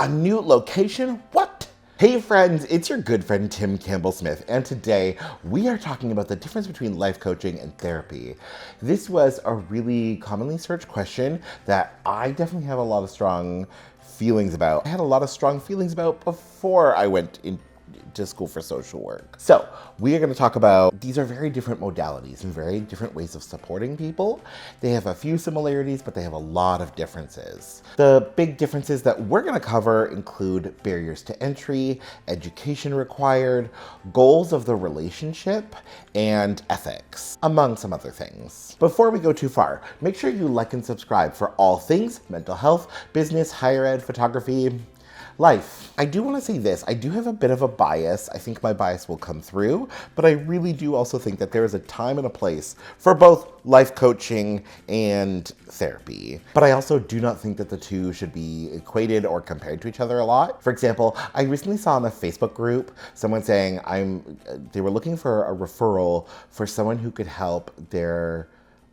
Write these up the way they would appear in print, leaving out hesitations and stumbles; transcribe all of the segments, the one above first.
A new location? What? Hey friends, it's your good friend Tim Campbell Smith, and today we are talking about the difference between life coaching and therapy. This was a really commonly searched question that I definitely have a lot of strong feelings about. I had a lot of strong feelings about before I went to school for social work. So we are going to talk about, these are very different modalities and very different ways of supporting people. They have a few similarities, but they have a lot of differences. The big differences that we're going to cover include barriers to entry, education required, goals of the relationship, and ethics, among some other things. Before we go too far, make sure you like and subscribe for all things mental health, business, higher ed, photography, life. I do want to say this, I do have a bit of a bias. I think my bias will come through, but I really do also think that there is a time and a place for both life coaching and therapy. But I also do not think that the two should be equated or compared to each other a lot. For example, I recently saw in a Facebook group someone saying they were looking for a referral for someone who could help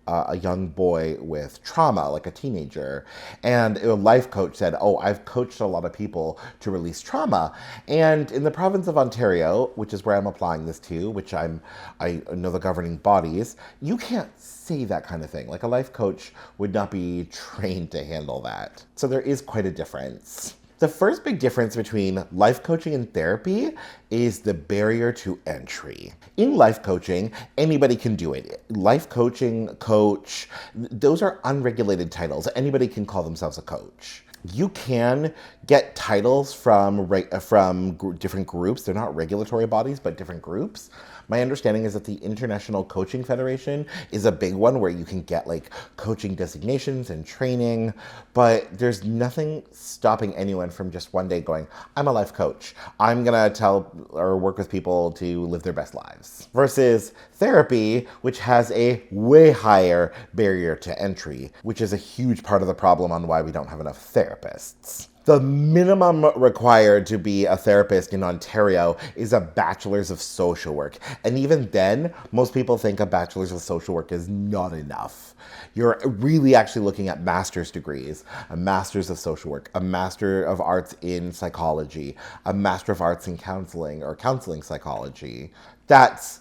a young boy with trauma, like a teenager. And a life coach said, oh, I've coached a lot of people to release trauma. And in the province of Ontario, which is where I'm applying this to, which I know the governing bodies, you can't say that kind of thing. Like a life coach would not be trained to handle that. So there is quite a difference. The first big difference between life coaching and therapy is the barrier to entry. In life coaching, anybody can do it. Life coaching, coach, those are unregulated titles. Anybody can call themselves a coach. You can get titles from different groups. They're not regulatory bodies, but different groups. My understanding is that the International Coaching Federation is a big one where you can get like coaching designations and training, but there's nothing stopping anyone from just one day going, I'm a life coach. I'm gonna tell or work with people to live their best lives. Versus therapy, which has a way higher barrier to entry, which is a huge part of the problem on why we don't have enough therapists. The minimum required to be a therapist in Ontario is a bachelor's of social work. And even then, most people think a bachelor's of social work is not enough. You're really actually looking at master's degrees, a master's of social work, a master of arts in psychology, a master of arts in counseling or counseling psychology. That's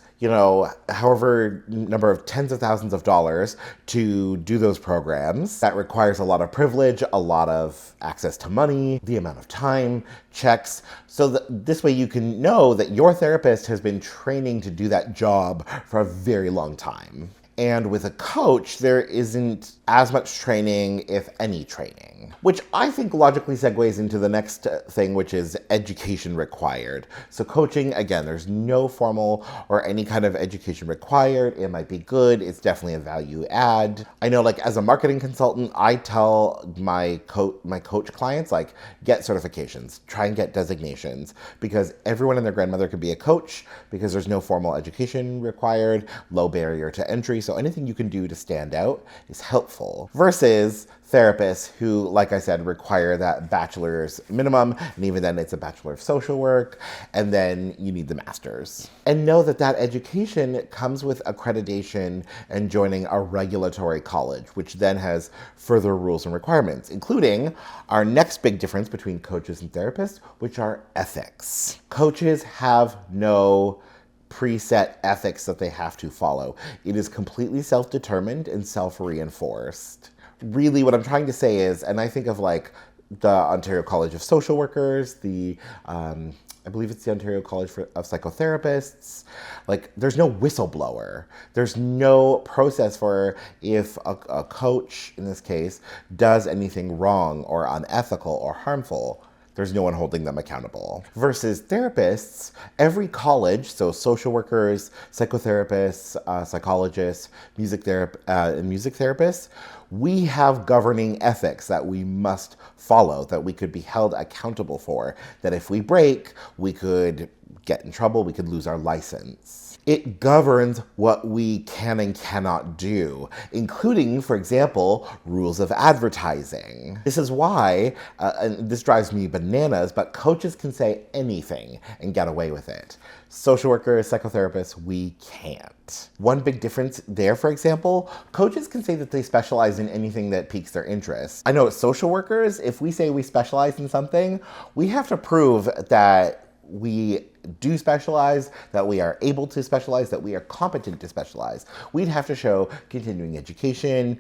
however number of tens of thousands of dollars to do those programs. That requires a lot of privilege, a lot of access to money, the amount of time, checks, so that this way you can know that your therapist has been training to do that job for a very long time. And with a coach, there isn't as much training, if any training, which I think logically segues into the next thing, which is education required. So coaching, again, there's no formal or any kind of education required. It might be good. It's definitely a value add. I know, like, as a marketing consultant, I tell my coach clients, like, get certifications, try and get designations, because everyone and their grandmother could be a coach because there's no formal education required, low barrier to entry. So anything you can do to stand out is helpful. Versus therapists who, like I said, require that bachelor's minimum, and even then it's a bachelor of social work, and then you need the master's. And know that that education comes with accreditation and joining a regulatory college, which then has further rules and requirements, including our next big difference between coaches and therapists, which are ethics. Coaches have no preset ethics that they have to follow. It is completely self-determined and self-reinforced. Really, what I'm trying to say is, and I think of like the Ontario College of Social Workers, I believe it's the Ontario College of Psychotherapists, like there's no whistleblower. There's no process for if a coach, in this case, does anything wrong or unethical or harmful. There's no one holding them accountable. Versus therapists, every college, so social workers, psychotherapists, psychologists, music therapists, we have governing ethics that we must follow, that we could be held accountable for, that if we break, we could get in trouble, we could lose our license. It governs what we can and cannot do, including, for example, rules of advertising. This is why, and this drives me bananas, but coaches can say anything and get away with it. Social workers, psychotherapists, we can't. One big difference there, for example, coaches can say that they specialize in anything that piques their interest. I know social workers, if we say we specialize in something, we have to prove that we do specialize, that we are able to specialize, that we are competent to specialize. We'd have to show continuing education,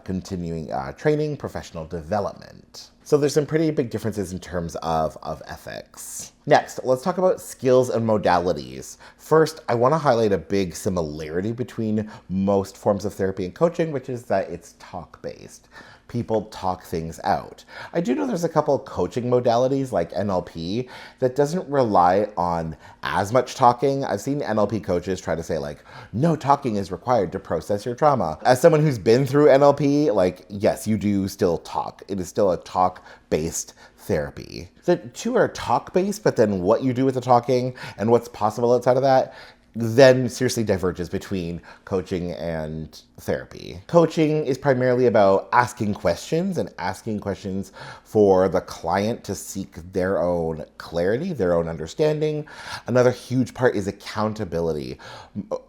continuing training, professional development. So there's some pretty big differences in terms of ethics. Next, let's talk about skills and modalities. First, I want to highlight a big similarity between most forms of therapy and coaching, which is that it's talk-based. People talk things out. I do know there's a couple of coaching modalities like NLP that doesn't rely on as much talking. I've seen NLP coaches try to say like, no talking is required to process your trauma. As someone who's been through NLP, like, yes, you do still talk. It is still a talk-based therapy. The two are talk-based, but then what you do with the talking and what's possible outside of that then seriously diverges between coaching and therapy. Coaching is primarily about asking questions and asking questions for the client to seek their own clarity, their own understanding. Another huge part is accountability.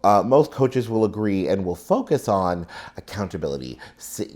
Most coaches will agree and will focus on accountability.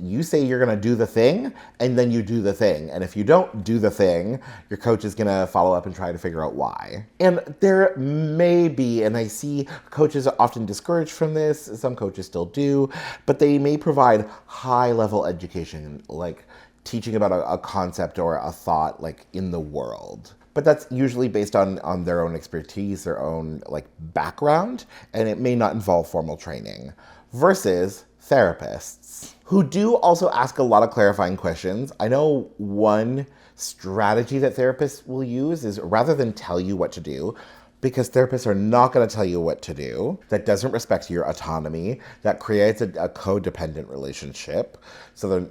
You say you're going to do the thing, and then you do the thing. And if you don't do the thing, your coach is going to follow up and try to figure out why. And there may be, and I see coaches are often discouraged from this, some coaches still do, but they may provide high-level education, like teaching about a concept or a thought like in the world. But that's usually based on their own expertise, their own like background, and it may not involve formal training. Versus therapists, who do also ask a lot of clarifying questions. I know one strategy that therapists will use is rather than tell you what to do, because therapists are not going to tell you what to do, that doesn't respect your autonomy, that creates a codependent relationship. So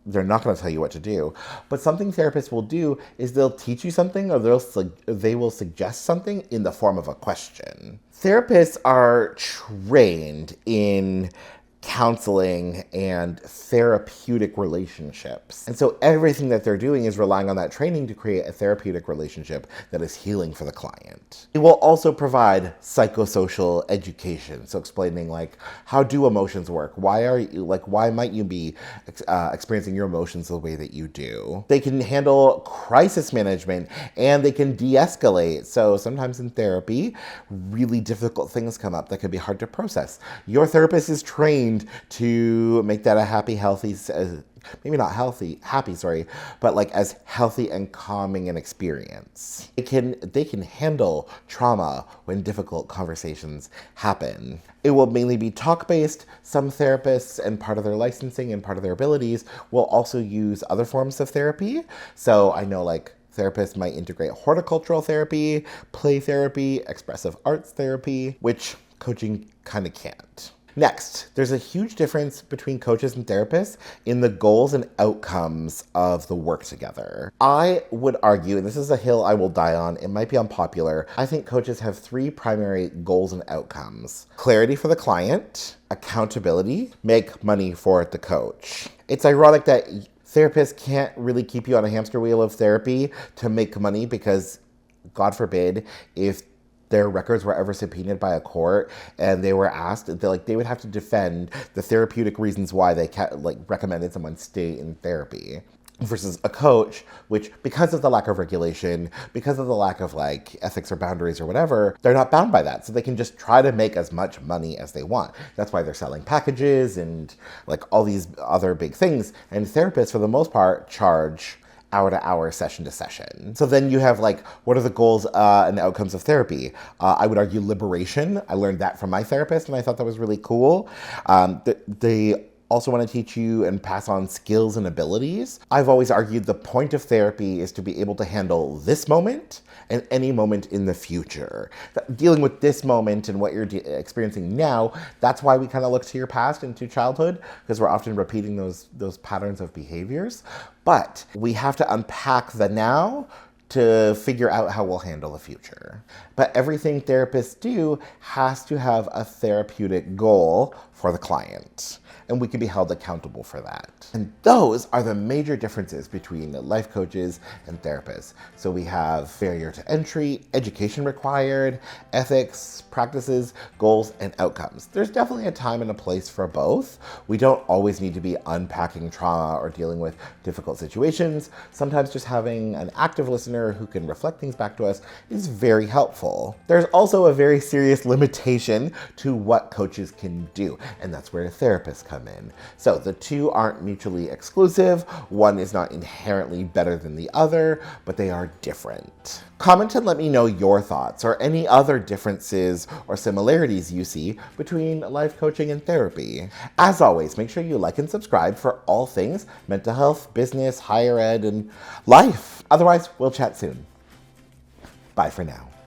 they're not going to tell you what to do. But something therapists will do is they'll teach you something, or they will suggest something in the form of a question. Therapists are trained in counseling and therapeutic relationships. And so everything that they're doing is relying on that training to create a therapeutic relationship that is healing for the client. It will also provide psychosocial education. So explaining like, how do emotions work? Why might you be experiencing your emotions the way that you do? They can handle crisis management and they can de-escalate. So sometimes in therapy, really difficult things come up that can be hard to process. Your therapist is trained to make that a happy, but like as healthy and calming an experience. They can handle trauma when difficult conversations happen. It will mainly be talk-based. Some therapists, and part of their licensing and part of their abilities, will also use other forms of therapy. So I know like therapists might integrate horticultural therapy, play therapy, expressive arts therapy, which coaching kind of can't. Next, there's a huge difference between coaches and therapists in the goals and outcomes of the work together. I would argue, and this is a hill I will die on, it might be unpopular, I think coaches have three primary goals and outcomes. Clarity for the client, accountability, make money for the coach. It's ironic that therapists can't really keep you on a hamster wheel of therapy to make money because, God forbid, if their records were ever subpoenaed by a court and they were asked, they would have to defend the therapeutic reasons why they recommended someone stay in therapy. Versus a coach, which because of the lack of regulation, because of the lack of ethics or boundaries or whatever, they're not bound by that. So they can just try to make as much money as they want. That's why they're selling packages and all these other big things. And therapists, for the most part, charge hour to hour, session to session. So then you have what are the goals and outcomes of therapy? I would argue liberation. I learned that from my therapist and I thought that was really cool. They also want to teach you and pass on skills and abilities. I've always argued the point of therapy is to be able to handle this moment and any moment in the future. Dealing with this moment and what you're experiencing now, that's why we kind of look to your past and to childhood, because we're often repeating those patterns of behaviors. But we have to unpack the now to figure out how we'll handle the future. But everything therapists do has to have a therapeutic goal for the client, and we can be held accountable for that. And those are the major differences between life coaches and therapists. So we have barrier to entry, education required, ethics, practices, goals, and outcomes. There's definitely a time and a place for both. We don't always need to be unpacking trauma or dealing with difficult situations. Sometimes just having an active listener who can reflect things back to us is very helpful. There's also a very serious limitation to what coaches can do, and that's where therapists come in. So the two aren't mutually exclusive. One is not inherently better than the other, but they are different. Comment and let me know your thoughts or any other differences or similarities you see between life coaching and therapy. As always, make sure you like and subscribe for all things mental health, business, higher ed, and life. Otherwise, we'll chat soon. Bye for now.